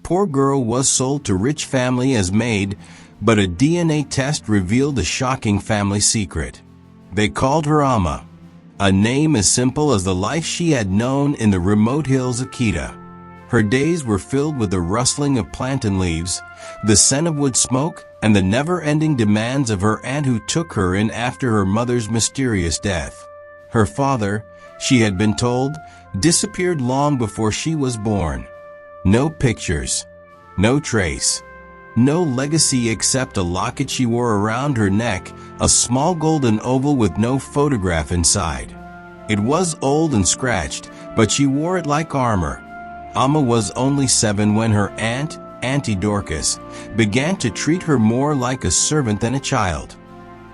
poor girl was sold to rich family as maid, but a DNA test revealed a shocking family secret. They called her Amma, a name as simple as the life she had known in the remote hills of Kita. Her days were filled with the rustling of plantain leaves, the scent of wood smoke, and the never-ending demands of her aunt who took her in after her mother's mysterious death. Her father, she had been told, disappeared long before she was born. No pictures, no trace, no legacy except a locket she wore around her neck, a small golden oval with no photograph inside. It was old and scratched, but she wore it like armor. Amma was only 7 when her aunt, Auntie Dorcas, began to treat her more like a servant than a child.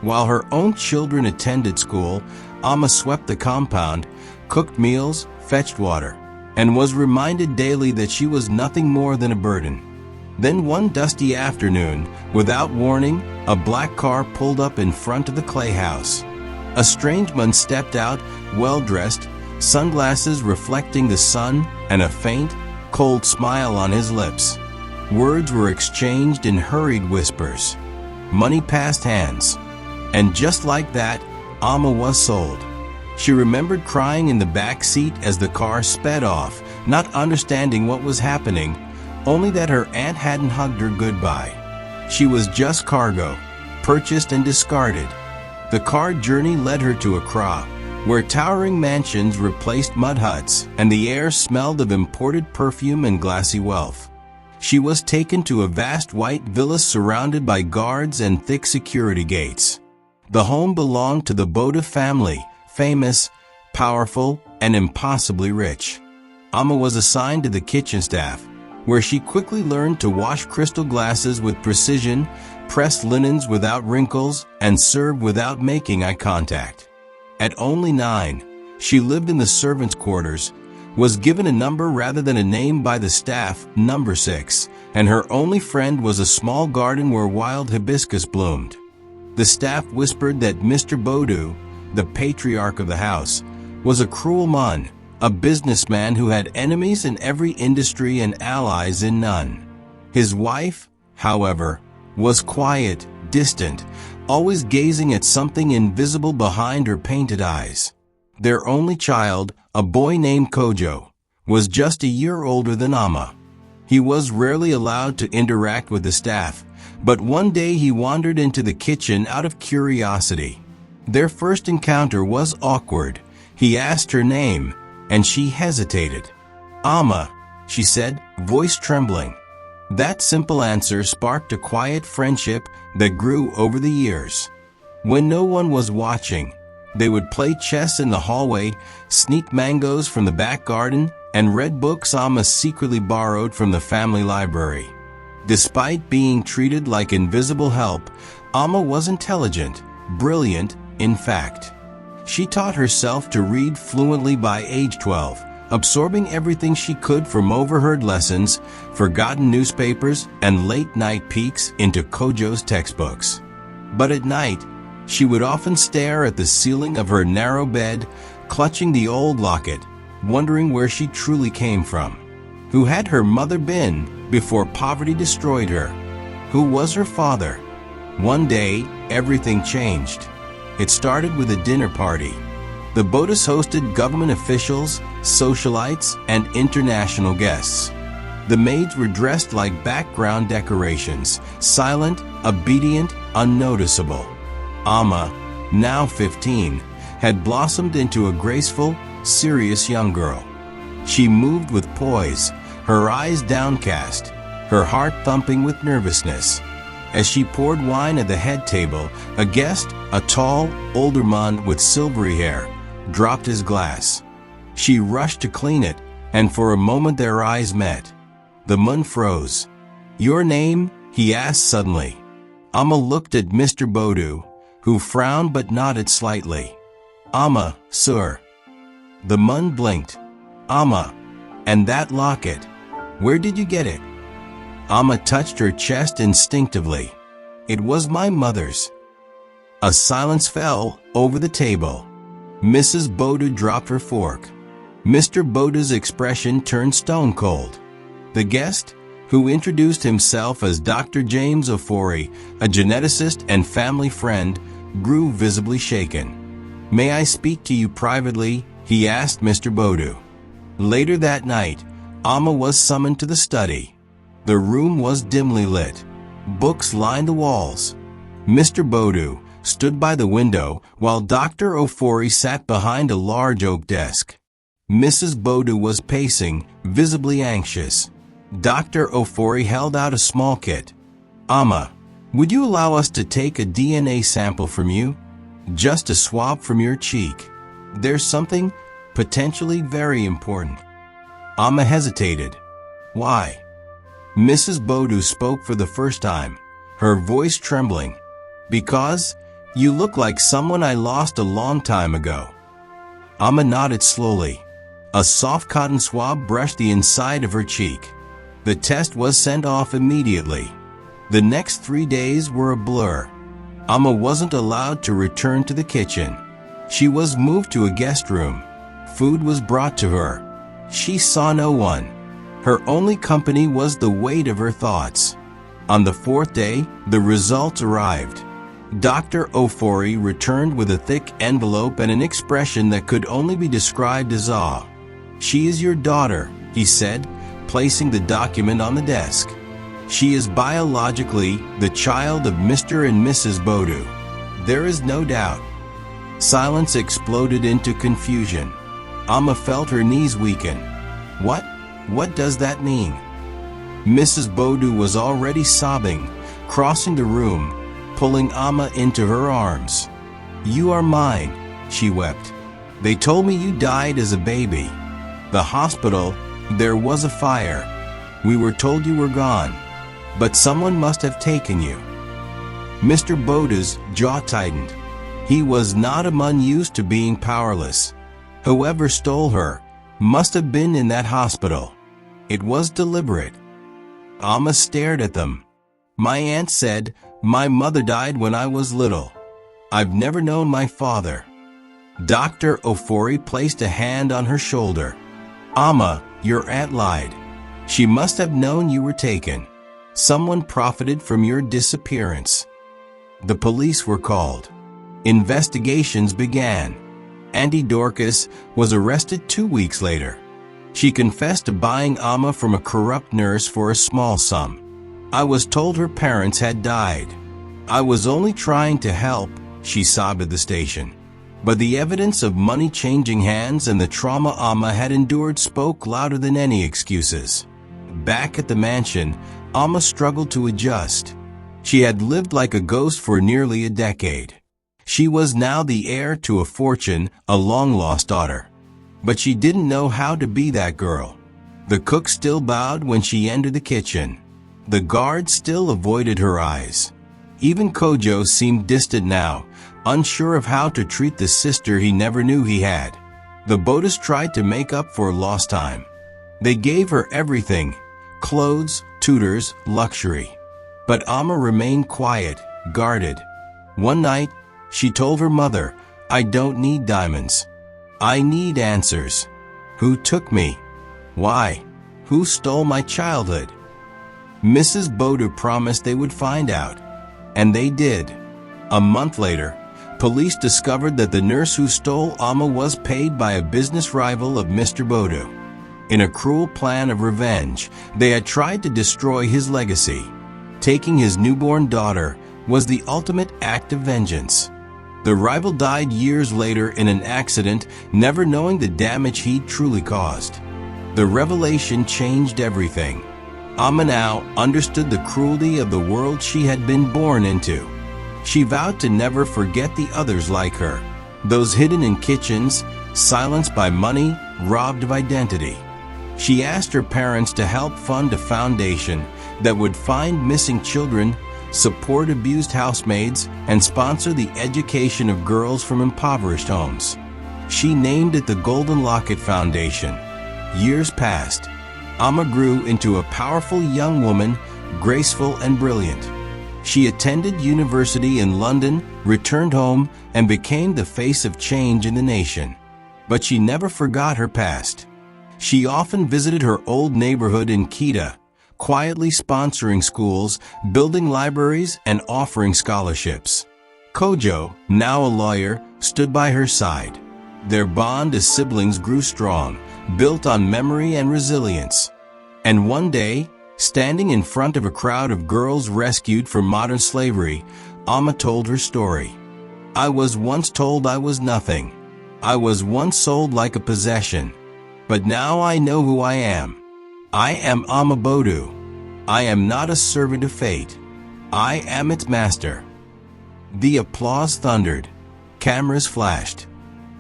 While her own children attended school, Amma swept the compound, cooked meals, fetched water, and was reminded daily that she was nothing more than a burden. Then one dusty afternoon, without warning, a black car pulled up in front of the clay house. A strange man stepped out, well-dressed, sunglasses reflecting the sun, and a faint, cold smile on his lips. Words were exchanged in hurried whispers. Money passed hands. And just like that, Amma was sold. She remembered crying in the back seat as the car sped off, not understanding what was happening, only that her aunt hadn't hugged her goodbye. She was just cargo, purchased and discarded. The car journey led her to Accra, where towering mansions replaced mud huts, and the air smelled of imported perfume and glassy wealth. She was taken to a vast white villa surrounded by guards and thick security gates. The home belonged to the Boda family, famous, powerful, and impossibly rich. Amma was assigned to the kitchen staff, where she quickly learned to wash crystal glasses with precision, press linens without wrinkles, and serve without making eye contact. At only 9, she lived in the servants' quarters, was given a number rather than a name by the staff, number 6, and her only friend was a small garden where wild hibiscus bloomed. The staff whispered that Mr. Bodu, the patriarch of the house, was a cruel man, a businessman who had enemies in every industry and allies in none. His wife, however, was quiet, distant, always gazing at something invisible behind her painted eyes. Their only child, a boy named Kojo, was just a year older than Amma. He was rarely allowed to interact with the staff, but one day he wandered into the kitchen out of curiosity. Their first encounter was awkward. He asked her name, and she hesitated. "Amma," she said, voice trembling. That simple answer sparked a quiet friendship that grew over the years. When no one was watching, they would play chess in the hallway, sneak mangoes from the back garden, and read books Amma secretly borrowed from the family library. Despite being treated like invisible help, Amma was intelligent, brilliant, in fact. She taught herself to read fluently by age 12, absorbing everything she could from overheard lessons, forgotten newspapers, and late-night peeks into Kojo's textbooks. But at night, she would often stare at the ceiling of her narrow bed, clutching the old locket, wondering where she truly came from. Who had her mother been before poverty destroyed her? Who was her father? One day, everything changed. It started with a dinner party. The Bodas hosted government officials, socialites, and international guests. The maids were dressed like background decorations, silent, obedient, unnoticeable. Amma, now 15, had blossomed into a graceful, serious young girl. She moved with poise, her eyes downcast, her heart thumping with nervousness. As she poured wine at the head table, a guest, a tall, older man with silvery hair, dropped his glass. She rushed to clean it, and for a moment their eyes met. The man froze. "Your name?" he asked suddenly. Amma looked at Mr. Bodu, who frowned but nodded slightly. "Amma, sir." The man blinked. "Amma, and that locket, where did you get it?" Amma touched her chest instinctively. "It was my mother's." A silence fell over the table. Mrs. Bodu dropped her fork. Mr. Bodu's expression turned stone cold. The guest, who introduced himself as Dr. James Ofori, a geneticist and family friend, grew visibly shaken. "May I speak to you privately?" he asked Mr. Bodu. Later that night, Amma was summoned to the study. The room was dimly lit. Books lined the walls. Mr. Bodu stood by the window while Dr. Ofori sat behind a large oak desk. Mrs. Bodu was pacing, visibly anxious. Dr. Ofori held out a small kit. "Amma, would you allow us to take a DNA sample from you? Just a swab from your cheek. There's something potentially very important." Amma hesitated. "Why?" Mrs. Bodu spoke for the first time, her voice trembling. "Because you look like someone I lost a long time ago." Amma nodded slowly. A soft cotton swab brushed the inside of her cheek. The test was sent off immediately. The next 3 days were a blur. Amma wasn't allowed to return to the kitchen. She was moved to a guest room. Food was brought to her. She saw no one. Her only company was the weight of her thoughts. On the 4th day, the results arrived. Dr. Ofori returned with a thick envelope and an expression that could only be described as awe. "She is your daughter," he said, placing the document on the desk. "She is biologically the child of Mr. and Mrs. Bodu. There is no doubt." Silence exploded into confusion. Amma felt her knees weaken. What does that mean?" Mrs. Bodu was already sobbing, crossing the room, pulling Amma into her arms. "You are mine," she wept. "They told me you died as a baby. The hospital, there was a fire. We were told you were gone. But someone must have taken you." Mr. Bodu's jaw tightened. He was not among used to being powerless. Whoever stole her must have been in that hospital. It was deliberate. Amma stared at them. "My aunt said my mother died when I was little. I've never known my father." Dr. Ofori placed a hand on her shoulder. "Amma, your aunt lied. She must have known you were taken. Someone profited from your disappearance." The police were called. Investigations began. Auntie Dorcas was arrested 2 weeks later. She confessed to buying Amma from a corrupt nurse for a small sum. "I was told her parents had died. I was only trying to help," she sobbed at the station. But the evidence of money changing hands and the trauma Amma had endured spoke louder than any excuses. Back at the mansion, Amma struggled to adjust. She had lived like a ghost for nearly a decade. She was now the heir to a fortune, a long-lost daughter. But she didn't know how to be that girl. The cook still bowed when she entered the kitchen. The guard still avoided her eyes. Even Kojo seemed distant now, unsure of how to treat the sister he never knew he had. The Bodus tried to make up for lost time. They gave her everything: clothes, tutors, luxury. But Amma remained quiet, guarded. One night, she told her mother, "I don't need diamonds. I need answers. Who took me? Why? Who stole my childhood?" Mrs. Bodu promised they would find out. And they did. A month later, police discovered that the nurse who stole Amma was paid by a business rival of Mr. Bodu. In a cruel plan of revenge, they had tried to destroy his legacy. Taking his newborn daughter was the ultimate act of vengeance. The rival died years later in an accident, never knowing the damage he'd truly caused. The revelation changed everything. Amma now understood the cruelty of the world she had been born into. She vowed to never forget the others like her, those hidden in kitchens, silenced by money, robbed of identity. She asked her parents to help fund a foundation that would find missing children, support abused housemaids, and sponsor the education of girls from impoverished homes. She named it the Golden Locket Foundation. Years passed. Amma grew into a powerful young woman, graceful and brilliant. She attended university in London, returned home, and became the face of change in the nation. But she never forgot her past. She often visited her old neighborhood in Kita, quietly sponsoring schools, building libraries, and offering scholarships. Kojo, now a lawyer, stood by her side. Their bond as siblings grew strong, built on memory and resilience. And one day, standing in front of a crowd of girls rescued from modern slavery, Amma told her story. "I was once told I was nothing. I was once sold like a possession. But now I know who I am. I am Amma Bodu. I am not a servant of fate. I am its master." The applause thundered. Cameras flashed.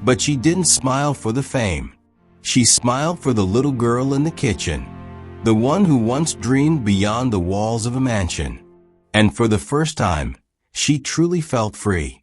But she didn't smile for the fame. She smiled for the little girl in the kitchen, the one who once dreamed beyond the walls of a mansion. And for the first time, she truly felt free.